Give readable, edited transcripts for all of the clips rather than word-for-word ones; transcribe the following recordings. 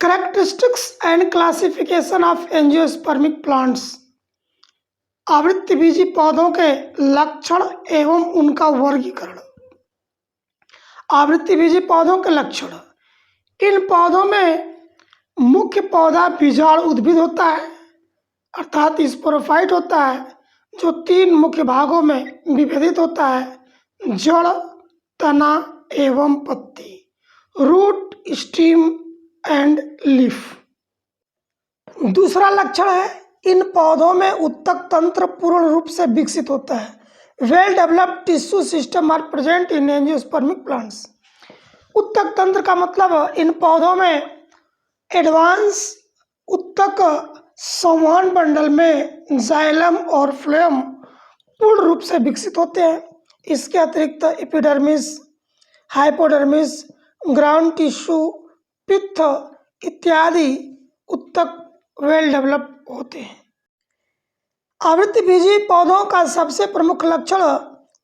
Characteristics and classification of angiospermic plants. आवृत्तिबीजी पौधों के लक्षण एवं उनका वर्गीकरण। आवृत्तिबीजी पौधों के लक्षण। इन पौधों में मुख्य पौधा बीजाणु उद्भिद होता है अर्थात स्पोरोफाइट होता है, जो 3 मुख्य भागों में विभेदित होता है: जड़, तना एवं पत्ती, रूट, स्टीम एंड लीफ। दूसरा लक्षण है, इन पौधों में उत्तक तंत्र पूर्ण रूप से विकसित होता है। Well developed tissue system are present in angiospermic plants. उत्तक तंत्र का मतलब इन पौधों में एडवांस उत्तक संवहन बंडल में जाइलम और फ्लोएम पूर्ण रूप से विकसित होते हैं। इसके अतिरिक्त एपिडर्मिस, हाइपोडर्मिस, ग्राउंड टिश्यू, पित्त इत्यादि उत्तक वेल डेवलप होते हैं। आवृत्तिबीजी पौधों का सबसे प्रमुख लक्षण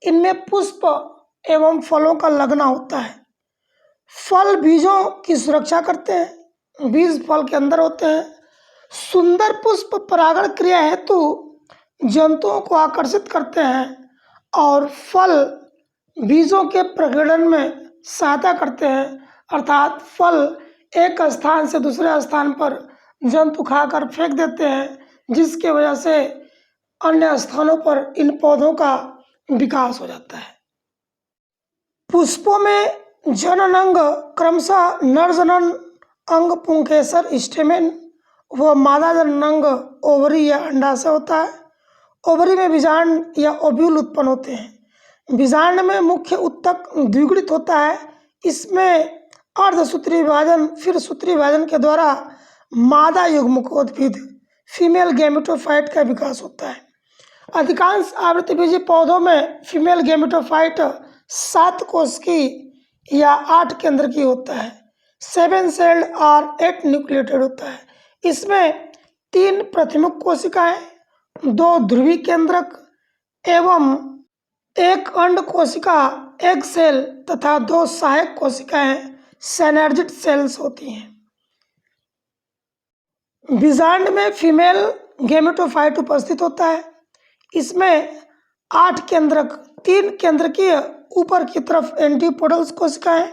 इनमें पुष्प एवं फलों का लगना होता है। फल बीजों की सुरक्षा करते हैं, बीज फल के अंदर होते हैं। सुंदर पुष्प परागण क्रिया हेतु जंतुओं को आकर्षित करते हैं और फल बीजों के प्रजनन में सहायता करते हैं, अर्थात फल एक स्थान से दूसरे स्थान पर जंतु खाकर फेंक देते हैं, जिसके वजह से अन्य स्थानों पर इन पौधों का विकास हो जाता है। पुष्पों में जनन अंग क्रमशः नर जनन अंग पुंकेसर स्टेमेन व मादा जनन अंग ओवरी या अंडाशय होता है। ओवरी में बीजांड या ओव्यूल उत्पन्न होते हैं। बीजांड में मुख्य उत्तक द्विगुणित होता है। इसमें अर्धसूत्री विभाजन फिर सूत्री विभाजन के द्वारा मादा युग्मकोद्भिद फीमेल गैमेटोफाइट का विकास होता है। अधिकांश आवृत्तिबीजी पौधों में फीमेल गैमेटोफाइट 7 कोश की या 8 केंद्र की होता है। 7 सेल्ड और 8 न्यूक्लिएटेड होता है। इसमें 3 प्रथिमुख कोशिकाएं, 2 ध्रुवी केंद्रक एवं 1 अंड कोशिका एग सेल तथा 2 सहायक कोशिकाएं सिनर्जिड सेल्स होती हैं। बीजांड में फीमेल गैमेटोफाइट उपस्थित होता है। इसमें 8 केंद्रक, 3 केंद्रकीय ऊपर की तरफ एंटीपोडल्स कोशिकाएं,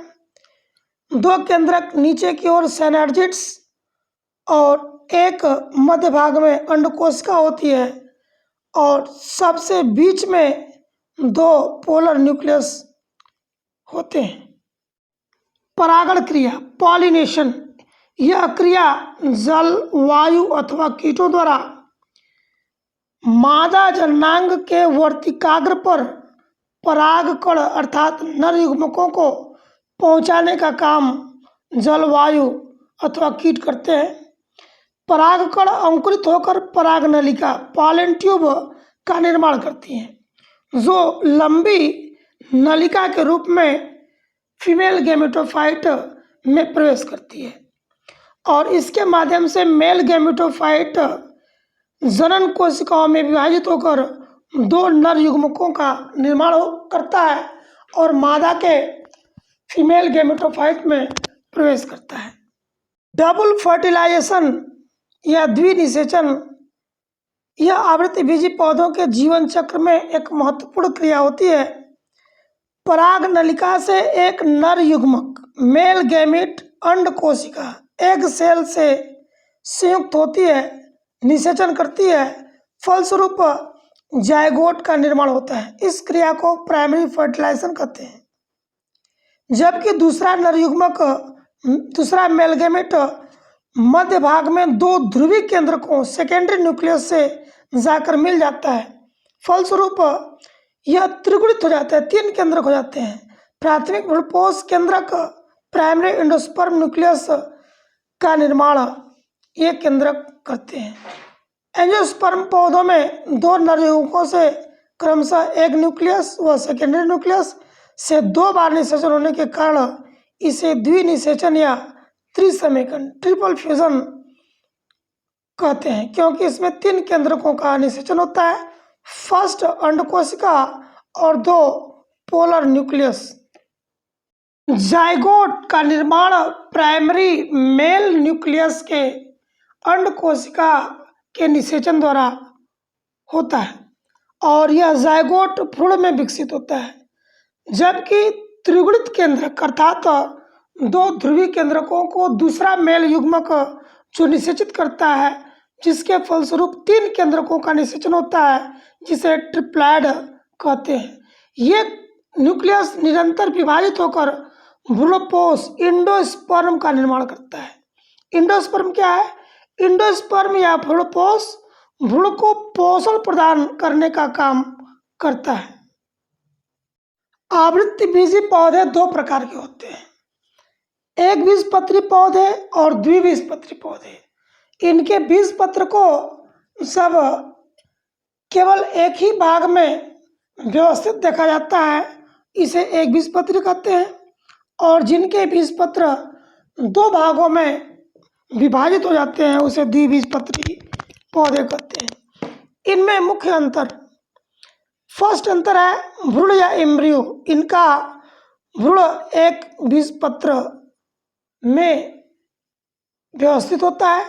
2 केंद्रक नीचे की ओर सिनर्जिड्स और 1 मध्य भाग में अंड कोशिका होती है और सबसे बीच में 2 पोलर न्यूक्लियस होते हैं। परागण क्रिया पॉलिनेशन। यह क्रिया जल, वायु अथवा कीटों द्वारा मादा जननांग के वर्तिकाग्र पर परागकण अर्थात नर युग्मकों को पहुंचाने का काम जल, वायु अथवा कीट करते हैं। परागकण अंकुरित होकर पराग नलिका पॉलन ट्यूब का निर्माण करती हैं, जो लंबी नलिका के रूप में फीमेल गैमेटोफाइट में प्रवेश करती है और इसके माध्यम से मेल गैमेटोफाइट जनन कोशिकाओं में विभाजित होकर 2 नर युग्मकों का निर्माण करता है और मादा के फीमेल गैमेटोफाइट में प्रवेश करता है। डबल फर्टिलाइजेशन या द्विनिषेचन यह आवृत्तिबीजी पौधों के जीवन चक्र में एक महत्वपूर्ण क्रिया होती है। पराग नलिका से एक नर युग्मक मेल गैमेट अंड कोशिका एग सेल से संयुक्त होती है, निषेचन करती है, फलस्वरूप जायगोट का निर्माण होता है। इस क्रिया को प्राइमरी फर्टिलाइजेशन कहते हैं। जबकि दूसरा नर युग्मक, दूसरा मेल गैमेट मध्य भाग में 2 ध्रुवी केंद्रकों सेकेंडरी न्यूक्लियस से जाकर मिल जाता है। फलस्वरूप यह त्रिगुणित हो जाता है, 3 केंद्रक हो जाते हैं। प्राथमिक भ्रूणपोष केंद्रक प्राइमरी एंडोस्पर्म न्यूक्लियस का निर्माण ये केंद्रक करते हैं। एंजियोस्पर्म पौधों में 2 नर युग्मकों से क्रमशः एग न्यूक्लियस व सेकेंडरी न्यूक्लियस से 2 बार निषेचन होने के कारण इसे द्विनिषेचन या त्रिसमेकन ट्रिपल फ्यूजन कहते हैं, क्योंकि इसमें 3 केंद्रकों का निषेचन होता है, फर्स्ट अंड कोशिका और 2 पोलर न्यूक्लियस। जाइगोट का निर्माण प्राइमरी मेल न्यूक्लियस के अंड कोशिका के निषेचन द्वारा होता है और यह जाइगोट भ्रूण में विकसित होता है, जबकि त्रिगुणित केंद्रक अर्थात दो ध्रुवीय केंद्रकों को दूसरा मेल युग्मक जो निषेचित करता है, जिसके फलस्वरूप तीन केंद्रकों का निषेचन होता है, जिसे ट्रिप्लैड कहते हैं। ये न्यूक्लियस निरंतर विभाजित होकर भ्रूणपोष इंडोस्पर्म का निर्माण करता है। इंडोस्पर्म क्या है? इंडोस्पर्म या भ्रूणपोष भ्रूण को पोषण प्रदान करने का काम करता है। आवृत्तिबीजी पौधे दो प्रकार के होते हैं, एक बीजपत्री पौधे और द्विबीजपत्री पौधे। इनके बीजपत्र को सब केवल एक ही भाग में व्यवस्थित देखा जाता है, इसे एक बीजपत्री कहते हैं, और जिनके बीजपत्र दो भागों में विभाजित हो जाते हैं उसे द्विबीजपत्री पौधे कहते हैं। इनमें मुख्य अंतर, फर्स्ट अंतर है भ्रूण या एम्ब्रियो। इनका भ्रूण एक बीजपत्र में व्यवस्थित होता है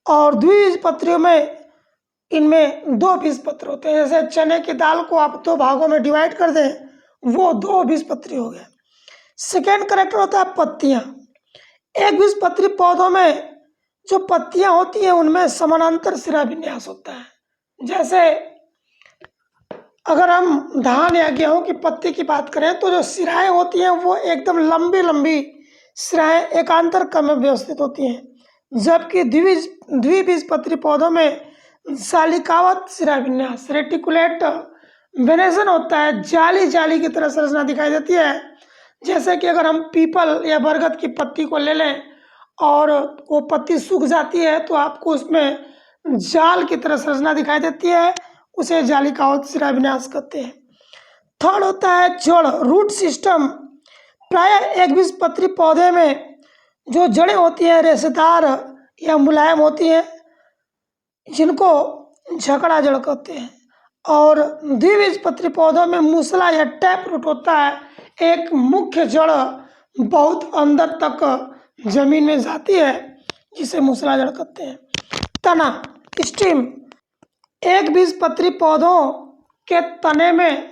और द्विबीजपत्रियों में इनमें दो बीजपत्र होते हैं। जैसे चने की दाल को आप दो भागों में डिवाइड कर दें, वो दो बीजपत्री हो गए। सेकेंड करेक्टर होता है पत्तियां। एक बीजपत्री पौधों में जो पत्तियां होती हैं उनमें समानांतर सिरा विन्यास होता है। जैसे अगर हम धान या गेहूं की पत्ती की बात करें तो जो सिराएं होती हैं वो एकदम लंबी लंबी सिराएं एकांतर क्रम में व्यवस्थित होती हैं, जबकि द्विबीजपत्री पौधों में जालिकावत सिरा विन्यास रेटिकुलेट वेनेशन होता है। जाली जाली की तरह संरचना दिखाई देती है। जैसे कि अगर हम पीपल या बरगद की पत्ती को ले लें और वो पत्ती सूख जाती है तो आपको उसमें जाल की तरह संरचना दिखाई देती है, उसे जालिकावत सिरा विन्यास कहते हैं। थर्ड होता है जड़, रूट सिस्टम। प्रायः एक बीजपत्री पौधे में जो जड़ें होती हैं रेशेदार या मुलायम होती हैं, जिनको झकड़ा जड़ कहते हैं, और द्विबीजपत्री पौधों में मूसला या टैप रूट होता है। एक मुख्य जड़ बहुत अंदर तक जमीन में जाती है, जिसे मूसला जड़ कहते हैं। तना, स्टीम। एक बीजपत्री पौधों के तने में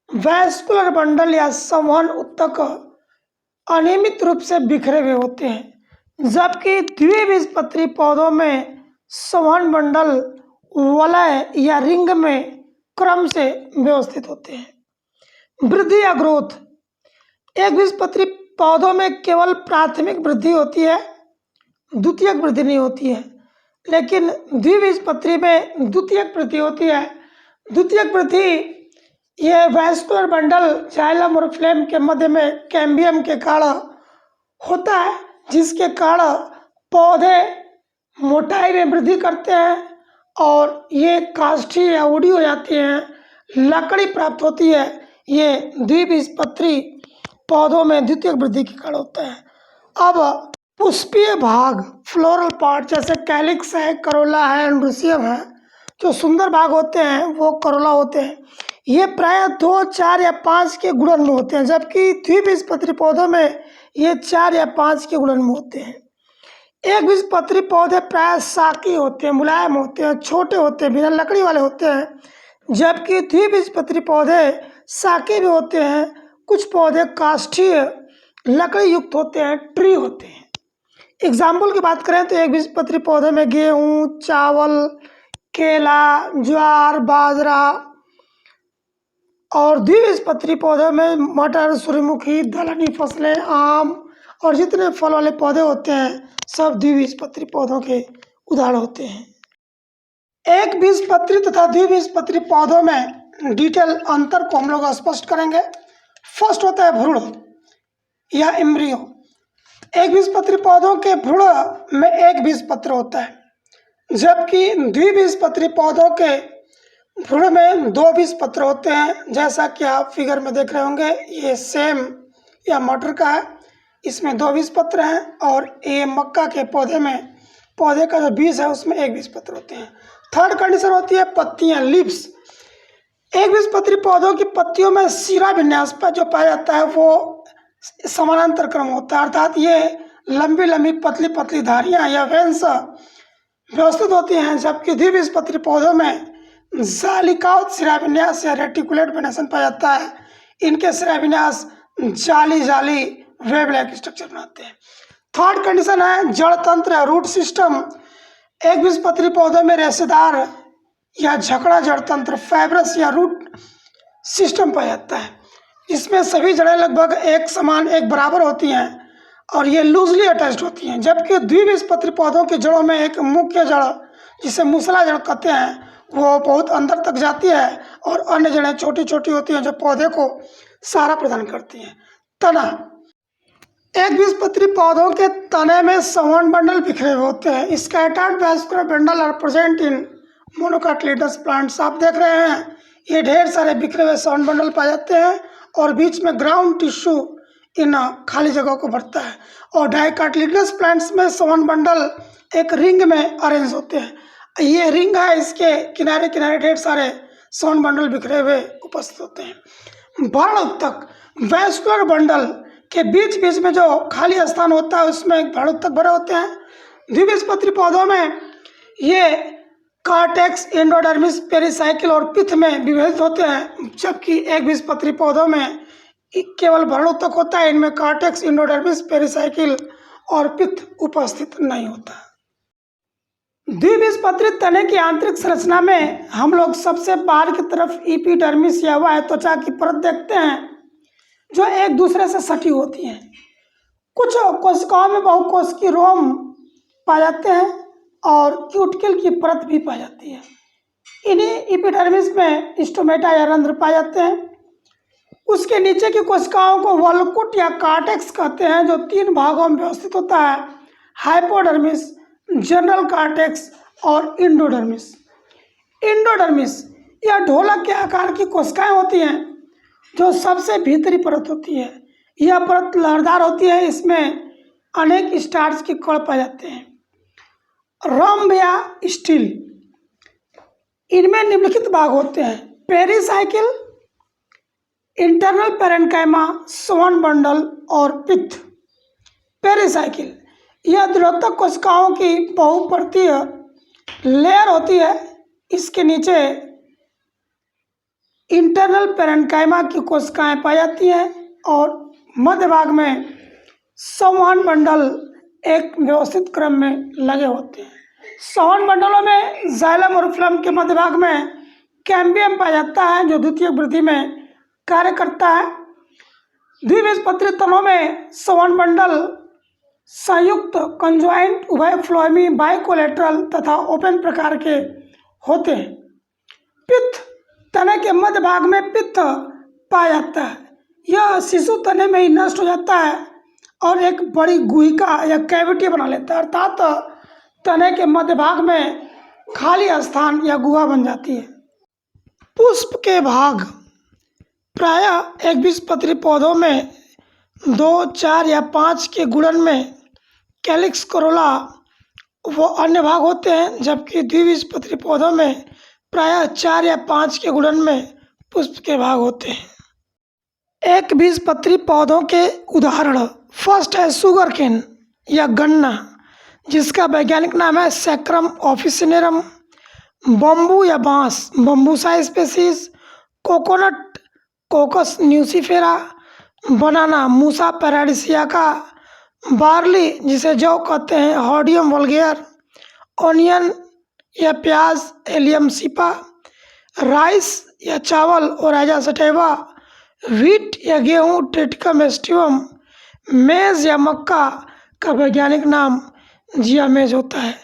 वैस्कुलर बंडल या संवहन ऊतक अनियमित रूप से बिखरे हुए होते हैं, जबकि द्विबीजपत्री पौधों में संवहन बंडल वलय या रिंग में क्रम से व्यवस्थित होते हैं। वृद्धि या ग्रोथ। एक बीजपत्री पौधों में केवल प्राथमिक वृद्धि होती है, द्वितीयक वृद्धि नहीं होती है, लेकिन द्विबीजपत्री में द्वितीयक वृद्धि होती है। द्वितीयक वृद्धि यह वैस्कुलर बंडल जाइलम और फ्लेम के मध्य में कैम्बियम के कारण होता है, जिसके कारण पौधे मोटाई में वृद्धि करते हैं और ये काष्ठी या उड़ी हो जाती हैं, लकड़ी प्राप्त होती है। ये द्विबीजपत्री पौधों में द्वितीयक वृद्धि के कारण होता है। अब पुष्पीय भाग, फ्लोरल पार्ट, जैसे कैलिक्स है, करोला है, एंड्रोसियम है, जो सुंदर भाग होते हैं वो करोला होते हैं। ये प्रायः 2, 4 या 5 के गुणन में होते हैं, जबकि द्विबीजपत्री पौधों में ये 4 या 5 के गुणन में होते हैं। एक बीजपत्री पौधे प्रायः साकी होते हैं, मुलायम होते हैं, छोटे होते हैं, बिना लकड़ी वाले होते हैं, जबकि द्विबीजपत्री पौधे साके भी होते हैं। कुछ पौधे काष्ठीय लकड़ी युक्त होते हैं, ट्री होते हैं। एग्जाम्पल की बात करें तो एक बीजपत्री पौधे में गेहूँ, चावल, केला, ज्वार, बाजरा, और द्विबीजपत्री पौधे में मटर, सूर्यमुखी, दलहनी फसलें, आम और जितने फल वाले पौधे होते हैं सब द्विबीजपत्री पौधों के उदाहरण होते हैं। एक बीजपत्री तथा द्विबीजपत्री पौधों में डिटेल अंतर को हम लोग स्पष्ट करेंगे। फर्स्ट होता है भ्रूण या एम्ब्रियो। एक बीजपत्री पौधों के भ्रूण में एक बीजपत्र होता है, जबकि द्विबीजपत्री पौधों के भ्रूण में दो बीजपत्र होते हैं। जैसा कि आप फिगर में देख रहे होंगे, ये सेम या मटर का है, इसमें दो बीजपत्र हैं, और ये मक्का के पौधे में पौधे का जो बीज है उसमें एक बीजपत्र होते हैं। थर्ड कंडीशन होती है पत्तियां, लीव्स। एक बीजपत्री पौधों की पत्तियों में सिरा विन्यास पर जो पाया जाता है वो समानांतर क्रम होता है, अर्थात ये लंबी लंबी पतली पतली धारियाँ या वेन्स व्यवस्थित होती हैं, जबकि द्विबीजपत्री पौधों में जालिकाओं शिराविन्यास या रेटिकुलेट वेनेशन पाया जाता है। इनके शिराविन्यास जाली जाली वेब लाइक स्ट्रक्चर बनाते हैं। थर्ड कंडीशन है जड़ तंत्र या रूट सिस्टम। एक बीजपत्री पौधों में रेशेदार या झकड़ा जड़ तंत्र फाइब्रस या रूट सिस्टम पाया जाता है। इसमें सभी जड़ें लगभग एक समान एक बराबर होती हैं और ये लूजली अटैच्ड होती हैं, जबकि द्विबीजपत्री पौधों की जड़ों में एक मुख्य जड़ जिसे मूसला जड़ कहते हैं वो बहुत अंदर तक जाती है और अन्य जड़ें छोटी छोटी होती हैं जो पौधे को सहारा प्रदान करती हैं। तना। एक बीजपत्री पौधों के तने में संवहन बंडल बिखरे हुए होते हैं। Scattered vascular bundle are present in monocotyledonous plants. आप देख रहे हैं ये ढेर सारे बिखरे हुए संवहन बंडल पाए जाते हैं और बीच में ग्राउंड टिश्यू इन खाली जगहों को भरता है। और डाइकोटिलेडनस प्लांट्स में संवहन बंडल एक रिंग में अरेंज होते हैं। ये रिंग है, इसके किनारे किनारे ढेर सारे संवहन बंडल बिखरे हुए उपस्थित होते हैं। भरण उत्तक वैस्कुलर बंडल के बीच बीच में जो खाली स्थान होता है उसमें भरण उत्तक भरे होते हैं। द्विबीजपत्री पौधों में ये कार्टेक्स, एंडोडर्मिस, पेरिसाइकिल और पित्त में विभाजित होते हैं, जबकि एक बीजपत्री पौधों में केवल भरण उत्तक होता है। इनमें कार्टेक्स, एंडोडर्मिस, पेरिसाइकिल और पित्त उपस्थित नहीं होता। द्विबीजपत्री तने की आंतरिक संरचना में हम लोग सबसे बाहर की तरफ एपिडर्मिस या वह त्वचा की परत देखते हैं जो एक दूसरे से सटी होती हैं। कुछ कोशिकाओं में बहुकोशिकीय रोम पाए जाते हैं और क्यूटिकल की परत भी पाई जाती है। इन्हीं एपिडर्मिस में स्टोमेटा या रंध्र पाए जाते हैं। उसके नीचे की कोशिकाओं को वल्कुट या कार्टेक्स कहते हैं जो 3 भागों में व्यवस्थित होता है, हाइपोडर्मिस, जनरल कार्टेक्स और इंडोडर्मिस। इंडोडर्मिस या ढोलक के आकार की कोशिकाएं होती हैं जो सबसे भीतरी परत होती है। यह परत लहरदार होती है, इसमें अनेक स्टार्च के कण पाए जाते हैं। रंभ या स्टिल, इनमें निम्नलिखित भाग होते हैं: पेरिसाइकिल, इंटरनल पेरेन्काइमा, संवहन बंडल और पित्त। पेरिसाइकिल यह द्वितीयक कोशिकाओं की बहुपर्तीय लेयर होती है। इसके नीचे इंटरनल पेरेन्काइमा की कोशिकाएं पाई जाती हैं और मध्य भाग में संवहन बंडल एक व्यवस्थित क्रम में लगे होते हैं। संवहन बंडलों में जाइलम और फ्लम के मध्य भाग में कैम्बियम पाया जाता है जो द्वितीयक वृद्धि में कार्य करता है। द्विबीजपत्री तनों में संवहन बंडल संयुक्त, कंजॉइंट, उभय फ्लोएमी, बाइकोलेटरल तथा ओपन प्रकार के होते हैं। पित्त तने के मध्य भाग में पित्त पाया जाता है। यह शिशु तने में ही नष्ट हो जाता है और एक बड़ी गुहिका या कैविटी बना लेता है, अर्थात तने के मध्य भाग में खाली स्थान या गुहा बन जाती है। पुष्प के भाग प्रायः एक बीजपत्री पौधों में 2, 4 या 5 के गुणन में कैलिक्स, कोरोला वो अन्य भाग होते हैं, जबकि द्विबीजपत्री पौधों में प्रायः 4 या 5 के गुणन में पुष्प के भाग होते हैं। एक बीजपत्री पौधों के उदाहरण फर्स्ट है शुगर केन या गन्ना, जिसका वैज्ञानिक नाम है सैक्रम ऑफिसिनेरम। बम्बू या बांस, Bambusa species. Coconut, Cocos nucifera. Banana, Musa paradisiaca. Barley, जिसे जौ कहते हैं, हॉर्डियम वल्गेयर। ऑनियन या प्याज, एलियम सीपा। राइस या चावल, ओराइजा सटैवा। व्हीट या गेहूँ, ट्रिटिकम एस्टिवम। मेज या मक्का का वैज्ञानिक नाम जियामेज होता है।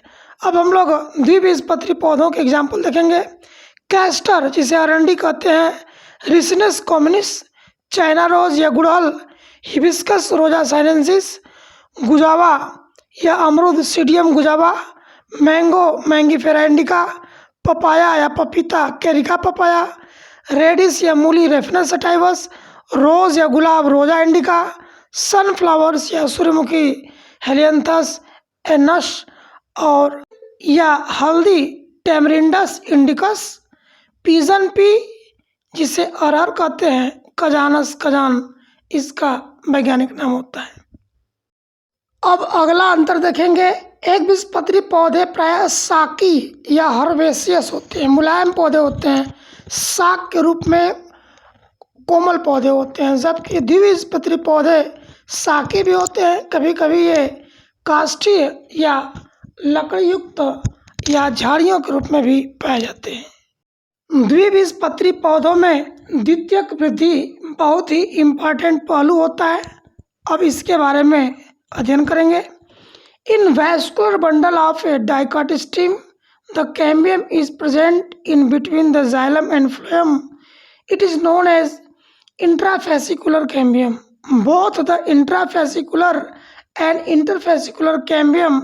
अब हम लोग द्विबीजपत्री पौधों के एग्जाम्पल देखेंगे। कैस्टर, जिसे अरंडी कहते हैं, रिसिनस कॉमनिस। चाइना रोज या गुड़हल, हिबिस्कस रोजा साइनेंसिस। गुजावा या अमरूद, Psidium guajava. Mango, Mangifera indica. Papaya या पपीता, कैरिका पपाया। रेडिस या मूली, रेफिनस सटाइवस। रोज या गुलाब, रोजा इंडिका। सनफ्लावर्स या सूर्यमुखी, हेलियंथस एनस। और या हल्दी, टेमरिंडस इंडिकस। पिजन पी, जिसे अरहर कहते हैं, कजानस कजान इसका वैज्ञानिक नाम होता है। अब अगला अंतर देखेंगे। एकबीजपत्री पौधे प्रायः शाकी या हर्बेसियस होते हैं, मुलायम पौधे होते हैं, शाक के रूप में कोमल पौधे होते हैं, जबकि द्विबीजपत्री पौधे शाकी भी होते हैं, कभी कभी ये काष्ठीय या लकड़ीयुक्त या झाड़ियों के रूप में भी पाए जाते हैं। द्विबीजपत्री पौधों में द्वितीयक वृद्धि बहुत ही इम्पॉर्टेंट पहलू होता है। अब इसके बारे में अध्ययन करेंगे। In vascular bundle of a dicot stem the cambium is present in between the xylem and phloem. It is known as intrafascicular cambium. Both the intrafascicular and interfascicular cambium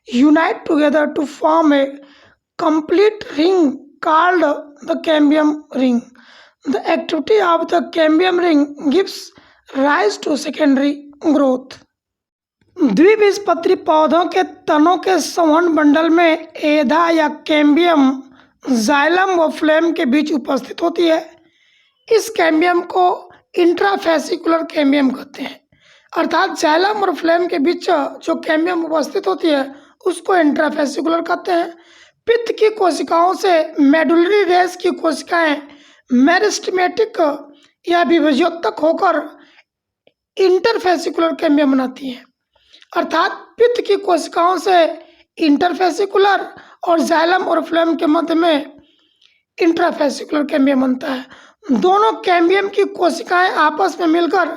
unite together to form a complete ring called the cambium ring. The activity of the cambium ring gives rise to secondary growth. द्विबीजपत्री पौधों के तनों के संवहन bundle में एधा या cambium xylem व phloem के बीच उपस्थित होती है। इस कैम्बियम को इंट्राफेसिकुलर कैम्बियम कहते हैं, अर्थात जाइलम और फ्लोएम के बीच जो कैम्बियम उपस्थित होती है उसको इंट्राफेसिकुलर कहते हैं। पित्त की कोशिकाओं से मेडुलरी रेस की कोशिकाएं मेरिस्टेमेटिक या विभज्योतक होकर इंटरफेसिकुलर कैम्बियम बनाती हैं, अर्थात पित्त की कोशिकाओं से इंटरफेसिकुलर और जाइलम और फ्लोएम के मध्य में इंट्राफेसिकुलर कैम्बियम बनता है। दोनों कैम्बियम की कोशिकाएं आपस में मिलकर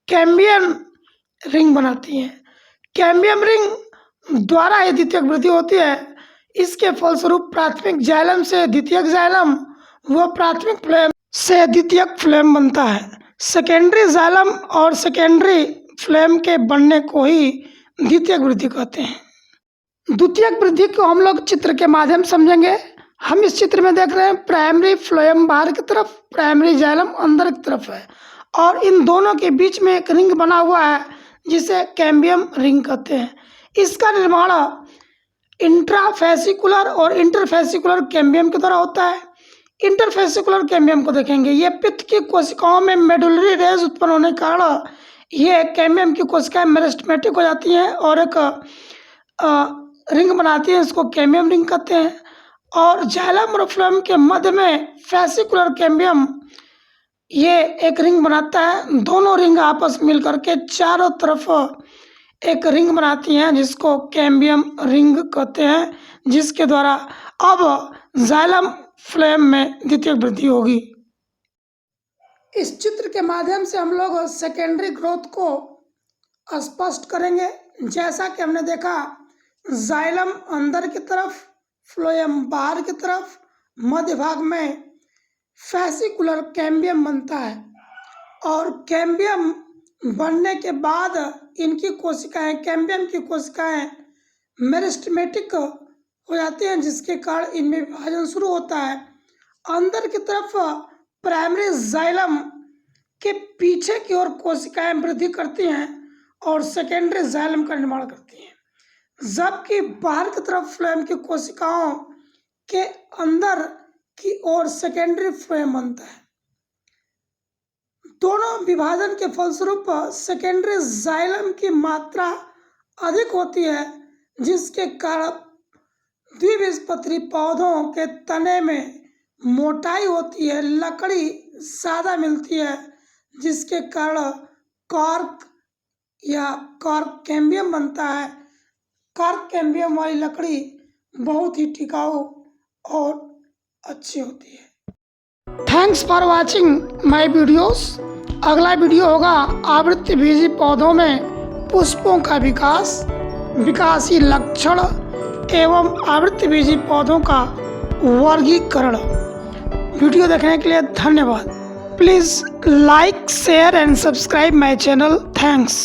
कैम्बियम रिंग बनाती हैं। कैम्बियम रिंग द्वारा ही द्वितीयक वृद्धि होती है। इसके फलस्वरूप प्राथमिक जाइलम से द्वितीयक जाइलम व प्राथमिक फ्लोएम से द्वितीयक फ्लोएम बनता है। सेकेंडरी जाइलम और सेकेंडरी फ्लोएम के बनने को ही द्वितीयक वृद्धि कहते हैं। द्वितीयक वृद्धि को हम लोग चित्र के माध्यम समझेंगे। हम इस चित्र में देख रहे हैं प्राइमरी फ्लोएम बाहर की तरफ, प्राइमरी जाइलम अंदर की तरफ है और इन दोनों के बीच में एक रिंग बना हुआ है जिसे कैम्बियम रिंग कहते हैं। इसका निर्माण इंट्राफेसिकुलर और इंटरफेसिकुलर कैम्बियम के द्वारा होता है। इंटरफेसिकुलर कैम्बियम को देखेंगे। ये पित्त की कोशिकाओं में मेडुलरी रेज उत्पन्न होने के कारण ये कैम्बियम की कोशिकाएं मेरिस्टेमेटिक हो जाती हैं और एक रिंग बनाती हैं, इसको कैम्बियम रिंग कहते हैं। और जाइलम और फ्लोएम के मध्य में फेसिकुलर कैम्बियम ये एक रिंग बनाता है। दोनों रिंग आपस में मिलकर के चारों तरफ एक रिंग बनाती हैं जिसको कैम्बियम रिंग कहते हैं, जिसके द्वारा अब जाइलम फ्लोएम में द्वितीयक वृद्धि होगी। इस चित्र के माध्यम से हम लोग सेकेंडरी ग्रोथ को स्पष्ट करेंगे। जैसा कि हमने देखा जाइलम अंदर की तरफ, फ्लोएम बाहर की तरफ, मध्य भाग में फेसिकुलर कैम्बियम बनता है और कैम्बियम बनने के बाद इनकी कोशिकाएं, कैम्बियम की कोशिकाएं मेरिस्टेमेटिक हो जाती हैं, जिसके कारण इनमें विभाजन शुरू होता है। अंदर की तरफ प्राइमरी जाइलम के पीछे की ओर कोशिकाएं वृद्धि करती हैं और सेकेंडरी जाइलम का निर्माण करती हैं, जबकि बाहर की तरफ फ्लोएम की कोशिकाओं के अंदर की ओर सेकेंडरी फ्लोएम बनता है। दोनों विभाजन के फलस्वरूप सेकेंडरी जाइलम की मात्रा अधिक होती है, जिसके कारण द्विबीजपत्री पौधों के तने में मोटाई होती है, लकड़ी ज़्यादा मिलती है, जिसके कारण कॉर्क या कॉर्क कैम्बियम बनता है। कॉर्क कैम्बियम वाली लकड़ी बहुत ही टिकाऊ और अच्छी होती है। Thanks for watching my videos. अगला वीडियो होगा आवृत्तिबीजी पौधों में पुष्पों का विकास, विकासी लक्षण एवं आवृत्तिबीजी पौधों का वर्गीकरण। वीडियो देखने के लिए धन्यवाद। Please like, share and subscribe my channel. Thanks.